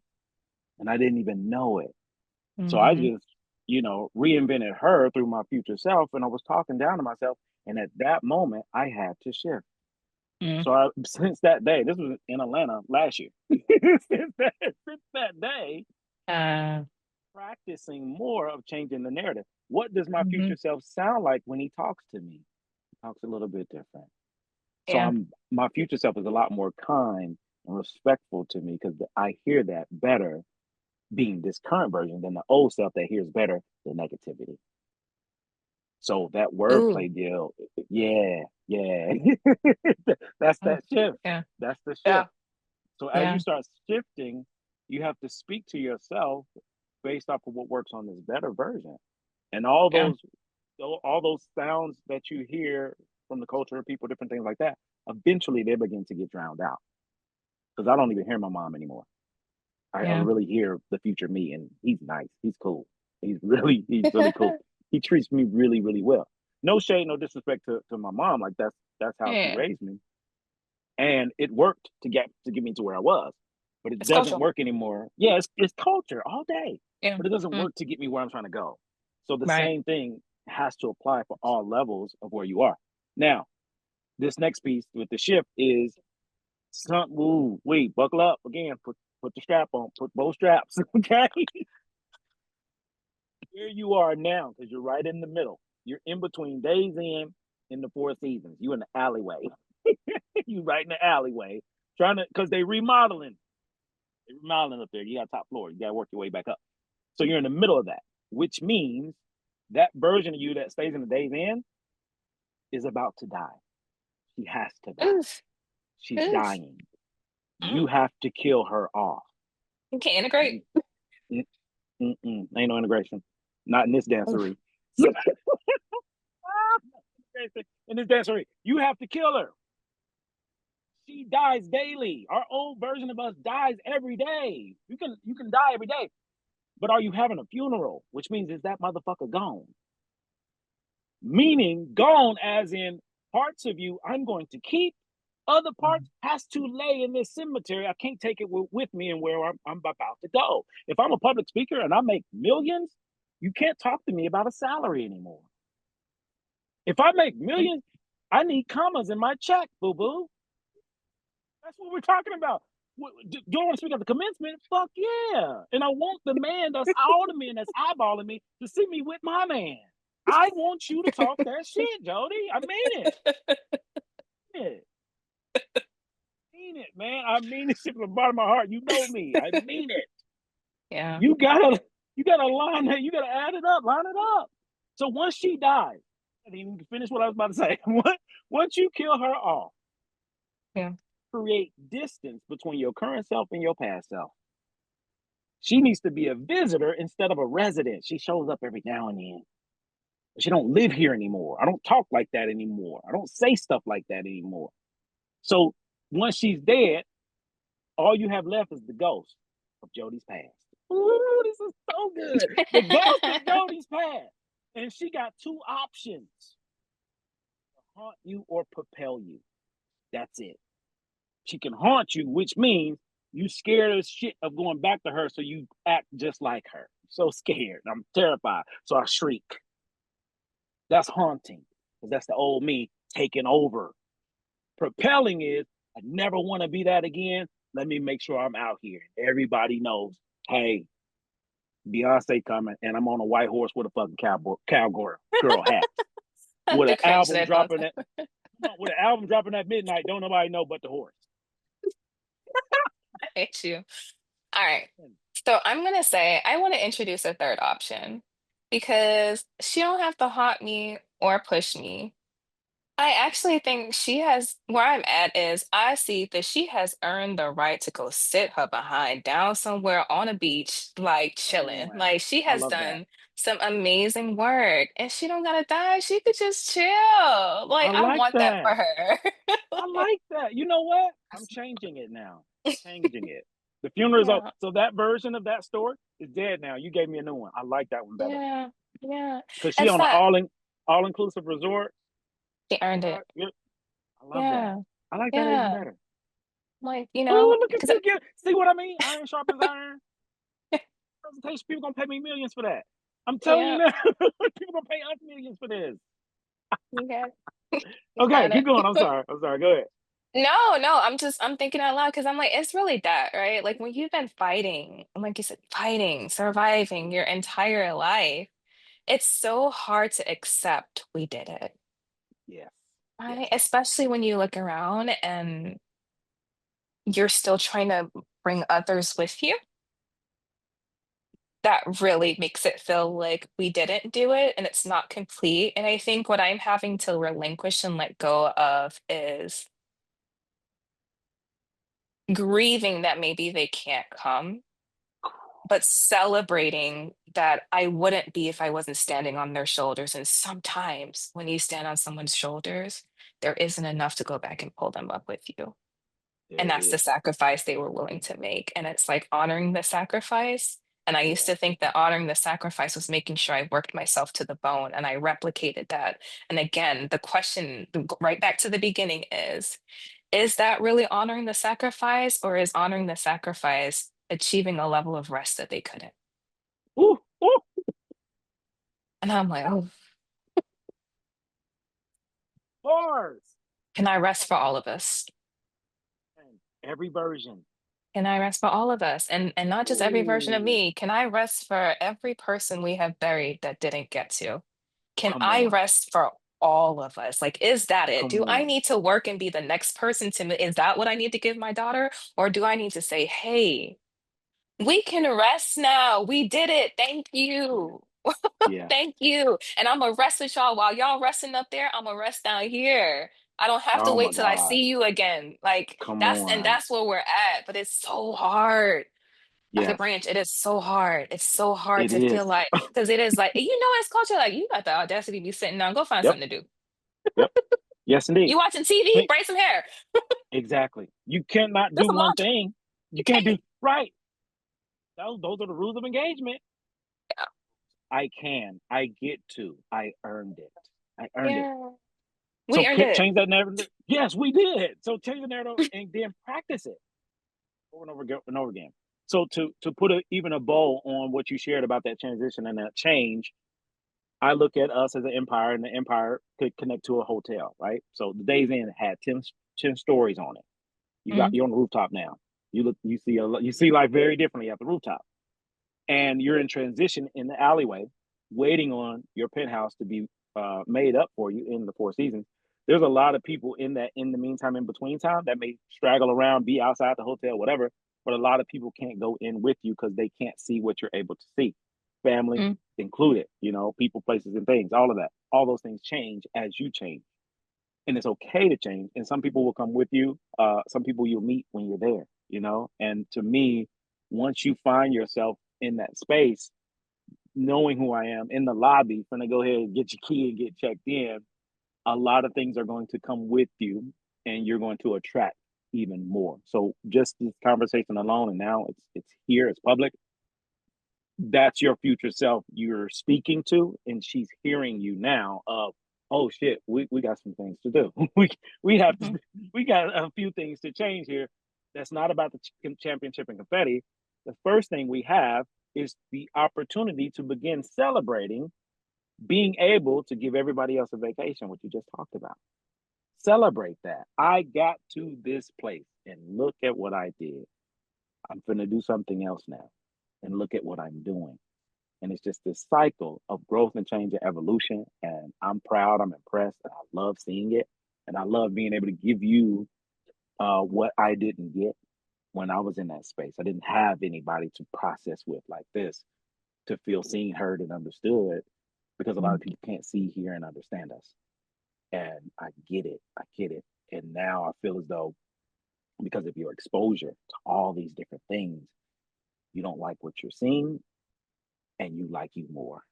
And I didn't even know it. So I Mm-hmm. just, reinvented her through my future self. And I was talking down to myself. And at that moment, I had to shift. So since that day, this was in Atlanta last year. since that day, practicing more of changing the narrative. What does my Mm-hmm. future self sound like when he talks to me? He talks a little bit different. So Yeah. my future self is a lot more kind and respectful to me because I hear that better being this current version than the old self that hears better the negativity. So that Ooh. wordplay deal, yeah. That's that shift. Yeah. That's the Yeah. shift. So as you Yeah. start shifting, you have to speak to yourself based off of what works on this better version. And Yeah. all those sounds that you hear from the culture, people, different things like that, eventually they begin to get drowned out. Because I don't even hear my mom anymore. I Yeah. really hear the future me, and he's nice. He's cool. He's really cool. He treats me really, really well. No shade, no disrespect to my mom. Like that's how she Yeah. raised me. And it worked to get me to where I was. But it It's doesn't cultural. work anymore. Yeah, it's culture all day. Yeah. But it doesn't work to get me where I'm trying to go. So the Right. same thing has to apply for all levels of where you are. Now, this next piece with the shift is wait, buckle up again. Put the strap on. Put both straps. Okay. Where you are now, because you're right in the middle. You're in between Days Inn and the Four Seasons. You in the alleyway. You right in the alleyway, trying to, because they remodeling. They're remodeling up there. You got top floor. You got to work your way back up. So you're in the middle of that, which means that version of you that stays in the Days Inn is about to die. She has to die. She's dying. You have to kill her off. You can't integrate. Ain't no integration. Not in this dancery. In this dancery, you have to kill her. She dies daily. Our old version of us dies every day. You can die every day. But are you having a funeral? Which means is that motherfucker gone? Meaning gone as in parts of you I'm going to keep. Other parts has to lay in this cemetery. I can't take it with me and where I'm about to go. If I'm a public speaker and I make millions, you can't talk to me about a salary anymore. If I make millions, I need commas in my check, boo-boo. That's what we're talking about. Do I want to speak at the commencement? Fuck yeah. And I want the man that's all the men that's eyeballing me to see me with my man. I want you to talk that shit, Jodi. I mean it. Mean it, man. I mean this shit from the bottom of my heart. You know me. I mean it. Yeah. You gotta line it. You gotta add it up. Line it up. So once she dies, I didn't even finish what I was about to say. Once you kill her off, create distance between your current self and your past self. She needs to be a visitor instead of a resident. She shows up every now and then. She don't live here anymore. I don't talk like that anymore. I don't say stuff like that anymore. So once she's dead, all you have left is the ghost of Jodi's past. Ooh, this is so good. The ghost of Jodi's past. And she got two options: to haunt you or propel you. That's it. She can haunt you, which means you scared as shit of going back to her, so you act just like her. So scared. I'm terrified. So I shriek. That's haunting, because that's the old me taking over. Propelling is, I never want to be that again. Let me make sure I'm out here. Everybody knows, hey, Beyonce coming, and I'm on a white horse with a fucking cowgirl hat. With an album dropping at midnight, don't nobody know but the horse. I hate you. All right. So I'm going to say I want to introduce a third option, because she don't have to haunt me or push me. I actually think where I'm at is I see that she has earned the right to go sit her behind down somewhere on a beach, like chilling. wow. Like she has done some amazing work, and she don't gotta die. She could just chill. Like I want that for her. I like that. You know what? I'm changing it now. Changing it. The funeral is over. So that version of that story is dead now. You gave me a new one. I like that one better. Yeah. Because she on an all-inclusive resort. She earned it. I love that. I like that even better. Like, oh, look at you. See what I mean? Iron sharpens iron. Presentation, people gonna pay me millions for that. I'm telling you now. People gonna pay us millions for this. Okay, keep going. I'm sorry. Go ahead. No, I'm thinking out loud, because I'm like, it's really that, right? Like when you've been fighting, like you said, fighting, surviving your entire life, it's so hard to accept we did it. Yeah. Right? Especially when you look around and you're still trying to bring others with you. That really makes it feel like we didn't do it and it's not complete. And I think what I'm having to relinquish and let go of is grieving that maybe they can't come, but celebrating that I wouldn't be if I wasn't standing on their shoulders. And sometimes when you stand on someone's shoulders, there isn't enough to go back and pull them up with you. And that's the sacrifice they were willing to make. And it's like honoring the sacrifice. And I used to think that honoring the sacrifice was making sure I worked myself to the bone, and I replicated that. And again, the question right back to the beginning is that really honoring the sacrifice, or is honoring the sacrifice achieving a level of rest that they couldn't? Ooh. And I'm like, oh. Bars. Can I rest for all of us? Every version. Can I rest for all of us? And not just every version of Ooh, me. Can I rest for every person we have buried that didn't get to? Can come I on. rest for all of us? Like, is that it? Come Do I on. need to work and be the next person is that what I need to give my daughter? Or do I need to say, hey, we can rest now. We did it. Thank Yeah. you. Yeah. Thank you. And I'm gonna rest with y'all while y'all resting up there. I'm gonna rest down here. I don't have to Oh my wait till I God. see you again. Like Come on. that's where we're at. But it's so hard. Dr. Yes, Branch, it is so hard. It's so hard it to feel is. like because it is like, it's culture. Like you got the audacity to be sitting down, go find Yep. something to do. Yep. Yes, indeed. You watching TV, Think braid some hair. exactly. You cannot That's do a one laundry. thing. You You can't can't. do right. Those are the rules of engagement. Yeah. I can. I get to. I earned it. I earned it. Yeah. So We earned it. change that narrative. Yes, we did. So change the narrative and then practice it over and over again and over again. So to put even a bow on what you shared about that transition and that change, I look at us as an empire, and the empire could connect to a hotel, right? So the Days Inn had 10 stories on it. Mhm. You're on the rooftop now. You see life very differently at the rooftop, and you're in transition in the alleyway, waiting on your penthouse to be made up for you in the Four Seasons. There's a lot of people in the meantime, in between time, that may straggle around, be outside the hotel, whatever. But a lot of people can't go in with you because they can't see what you're able to see, family Mm. included. People, places, and things. All of that, all those things change as you change, and it's okay to change. And some people will come with you. Some people you'll meet when you're there. And to me, once you find yourself in that space, knowing who I am in the lobby, gonna go ahead and get your key and get checked in, a lot of things are going to come with you, and you're going to attract even more. So just this conversation alone, and now it's here, it's public. That's your future self you're speaking to, and she's hearing you now. Of oh shit, we got some things to do. we have Mhm. to we got a few things to change here. That's not about the championship and confetti. The first thing we have is the opportunity to begin celebrating being able to give everybody else a vacation, what you just talked about. Celebrate that. I got to this place and look at what I did. I'm going to do something else now and look at what I'm doing. And it's just this cycle of growth and change and evolution. And I'm proud, I'm impressed, and I love seeing it. And I love being able to give you what I didn't get when I was in that space. I didn't have anybody to process with like this, to feel seen, heard, and understood, because a lot of Mhm. people can't see, hear, and understand us. And I get it. I get it. And now I feel as though, because of your exposure to all these different things, you don't like what you're seeing, and you like you more.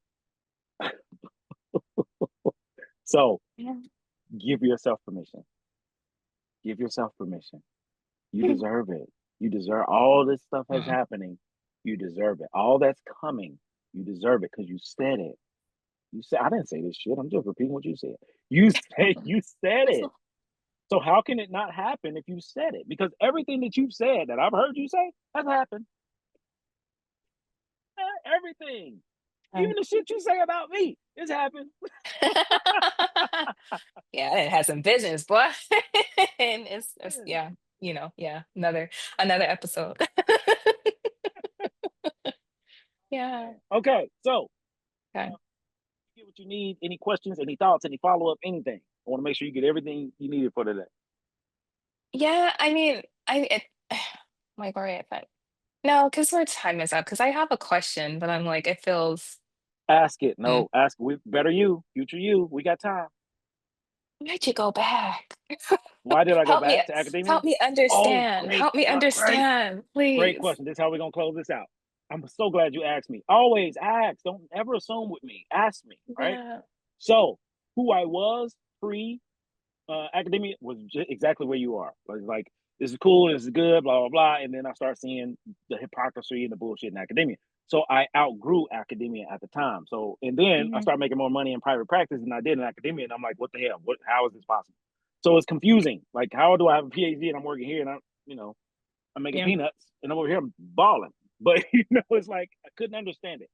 So Yeah. give yourself permission. Give yourself permission. You deserve it. You deserve all this stuff that's Mhm. happening. You deserve it. All that's coming, you deserve it because you said it. You said, I didn't say this shit. I'm just repeating what you said. You said That's it. So how can it not happen if you said it? Because everything that you've said that I've heard you say has happened. Everything. all. Even the shit you say about me, it's happened. Yeah, it has some visions, boy. And it's yeah, yeah, another episode. Yeah. Okay, so Okay. get what you need. Any questions, any thoughts, any follow up, anything. I want to make sure you get everything you needed for today. Yeah, I mean, like, all right, but no, because our time is up. Because I have a question, but I'm like, it feels. Ask it. Mm, No, ask. We better you, future you. We got time. where'd you go back? Why did I go Help me, back to academia? help me Oh, understand. Help me understand, great please. question. This is how we're gonna close this out. I'm so glad you asked me. Always ask. Don't ever assume with me. Ask me. Right. Yeah. So, who I was pre academia was exactly where you are. Like, this is cool, this is good, blah blah blah, and then I start seeing the hypocrisy and the bullshit in academia. So I outgrew academia at the time. So, and then I Mhm. started making more money in private practice than I did in academia, and I'm like, what the hell? How is this possible? So it's confusing. Like, how do I have a PhD and I'm working here and I'm making Yeah. peanuts and I'm over here balling? But it's like I couldn't understand it.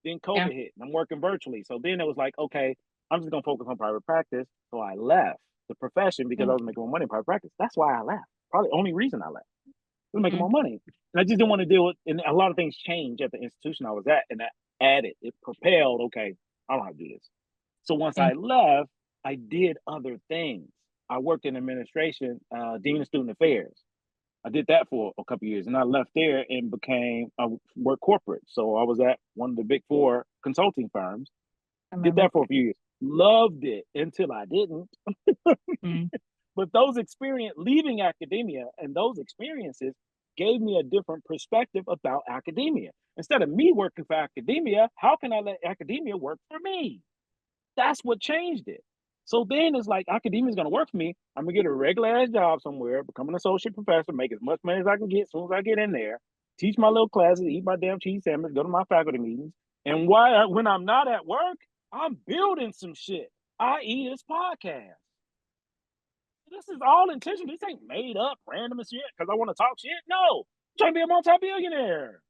Then Yeah. COVID hit and I'm working virtually. So then it was like, okay, I'm just gonna focus on private practice. So I left the profession because I Mm. was making more money in private practice. That's why I left. Probably the only reason I left. We're making more money. And I just didn't want to deal with, and a lot of things changed at the institution I was at, and that added, it propelled, okay, I don't have to do this. So once I left, I did other things. I worked in administration, Dean of Student Affairs. I did that for a couple of years, and I left there and worked corporate. So I was at one of the big 4 consulting firms. Did that for a few years. Loved it until I didn't. But those leaving academia and those experiences gave me a different perspective about academia. Instead of me working for academia, how can I let academia work for me? That's what changed it. So then it's like, academia is going to work for me. I'm going to get a regular ass job somewhere, become an associate professor, make as much money as I can get as soon as I get in there, teach my little classes, eat my damn cheese sandwich, go to my faculty meetings. And when I'm not at work, I'm building some shit, i.e. this podcast. This is all intentional. This ain't made up random shit because I want to talk shit. No, I'm trying to be a multi-billionaire.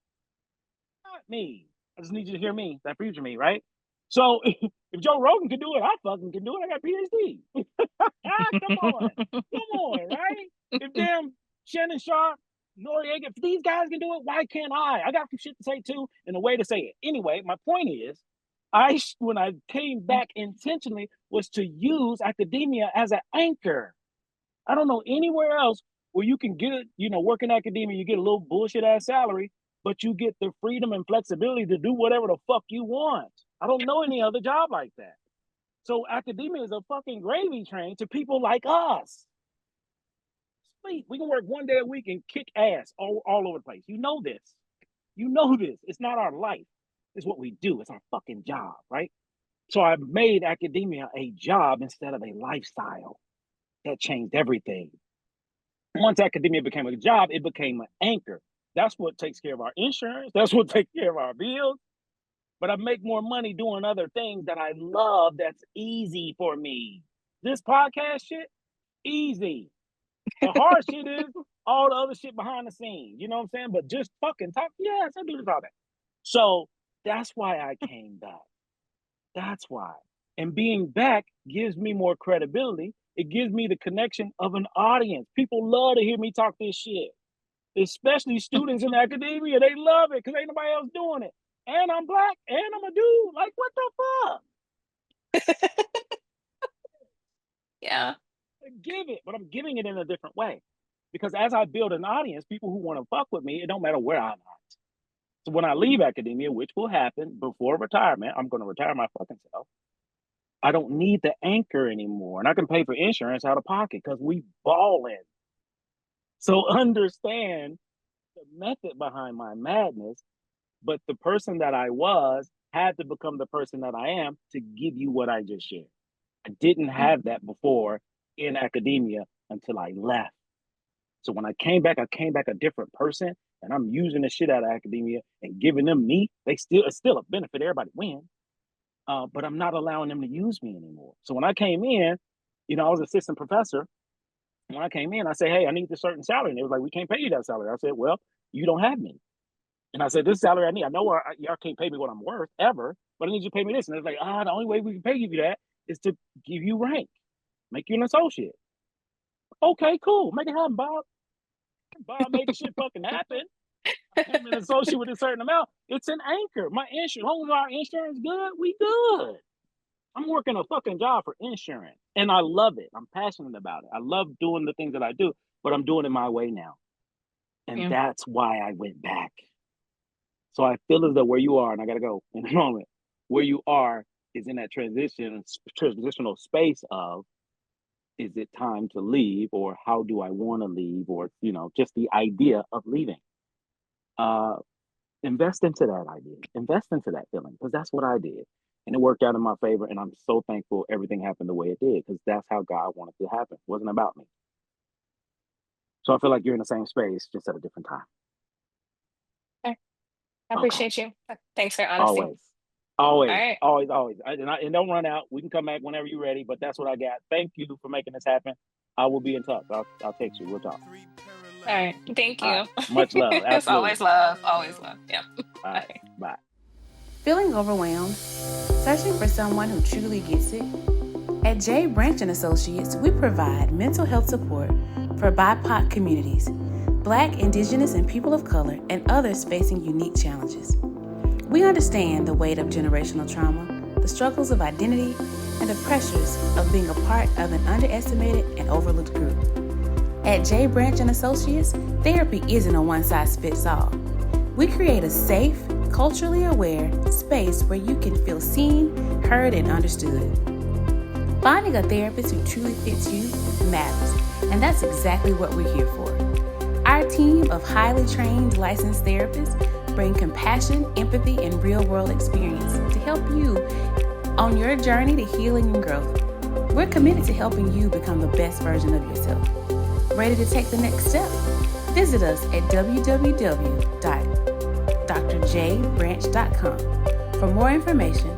Not me. I just need you to hear me, that future me, right? So if Joe Rogan can do it, I fucking can do it. I got a PhD. Come on, right? If damn Shannon Sharp, Noriega, if these guys can do it, why can't I? I got some shit to say too, and a way to say it. Anyway, my point is, when I came back intentionally, was to use academia as an anchor. I don't know anywhere else where you can get it, work in academia, you get a little bullshit ass salary, but you get the freedom and flexibility to do whatever the fuck you want. I don't know any other job like that. So academia is a fucking gravy train to people like us. Sweet, we can work 1 day a week and kick ass all over the place. You know this. It's not our life. It's what we do. It's our fucking job, right? So I made academia a job instead of a lifestyle. That changed everything. Once academia became a job, it became an anchor. That's what takes care of our insurance. That's what takes care of our bills. But I make more money doing other things that I love that's easy for me. This podcast shit, easy. The hard shit is all the other shit behind the scenes. You know what I'm saying? But just fucking talk. Yes, I do this all that. So that's why I came back. That's why. And being back gives me more credibility. It gives me the connection of an audience. People love to hear me talk this shit, especially students in academia. They love it because ain't nobody else doing it. And I'm black and I'm a dude. Like, what the fuck? Yeah. I give it, but I'm giving it in a different way. Because as I build an audience, people who want to fuck with me, it don't matter where I'm at. So when I leave academia, which will happen before retirement, I'm going to retire my fucking self. I don't need the anchor anymore. And I can pay for insurance out of pocket because we balling. So understand the method behind my madness, but the person that I was had to become the person that I am to give you what I just shared. I didn't have that before in academia until I left. So when I came back a different person, and I'm using the shit out of academia and giving them me. It's still a benefit. Everybody wins. But I'm not allowing them to use me anymore. So when I came in, I was assistant professor. When I came in, I said, hey, I need this certain salary. And they was like, we can't pay you that salary. I said, well, you don't have me. And I said, this salary I need, I know y'all can't pay me what I'm worth ever, but I need you to pay me this. And they're like, the only way we can pay you that is to give you rank, make you an associate. Okay, cool. Make it happen, Bob. Bob made the shit fucking happen. I'm an associate with a certain amount. It's an anchor. My insurance, as long as our insurance good, we good. I'm working a fucking job for insurance, and I love it. I'm passionate about it. I love doing the things that I do, but I'm doing it my way now, and that's why I went back. So I feel as though where you are, and I gotta go in a moment. Where you are is in that transitional space of, is it time to leave, or how do I want to leave, or just the idea of leaving. Invest into that idea, invest into that feeling, because that's what I did, and it worked out in my favor. And I'm so thankful everything happened the way it did, because that's how God wanted it to happen. It wasn't about me. So I feel like you're in the same space, just at a different time. Okay. I appreciate you. Thanks for your honesty. Always. Right. Always. And don't run out. We can come back whenever you're ready, but that's what I got. Thank you for making this happen. I will be in touch. I'll text you. We'll talk. All right. Thank you. Much love. It's always love. Always love. Yeah. All right. Bye. Feeling overwhelmed? Searching for someone who truly gets it? At J. Branch & Associates, we provide mental health support for BIPOC communities, Black, Indigenous, and people of color, and others facing unique challenges. We understand the weight of generational trauma, the struggles of identity, and the pressures of being a part of an underestimated and overlooked group. At J. Branch and Associates, therapy isn't a one-size-fits-all. We create a safe, culturally aware space where you can feel seen, heard, and understood. Finding a therapist who truly fits you matters, and that's exactly what we're here for. Our team of highly trained licensed therapists bring compassion, empathy, and real-world experience to help you on your journey to healing and growth. We're committed to helping you become the best version of yourself. Ready to take the next step? Visit us at www.drjbranch.com for more information,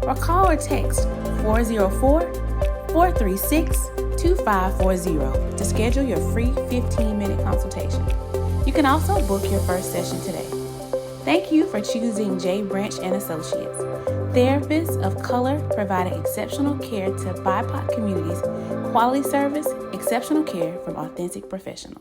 or call or text 404-436-2540 to schedule your free 15-minute consultation. You can also book your first session today. Thank you for choosing J. Branch and Associates, therapists of color providing exceptional care to BIPOC communities, quality service, exceptional care from authentic professionals.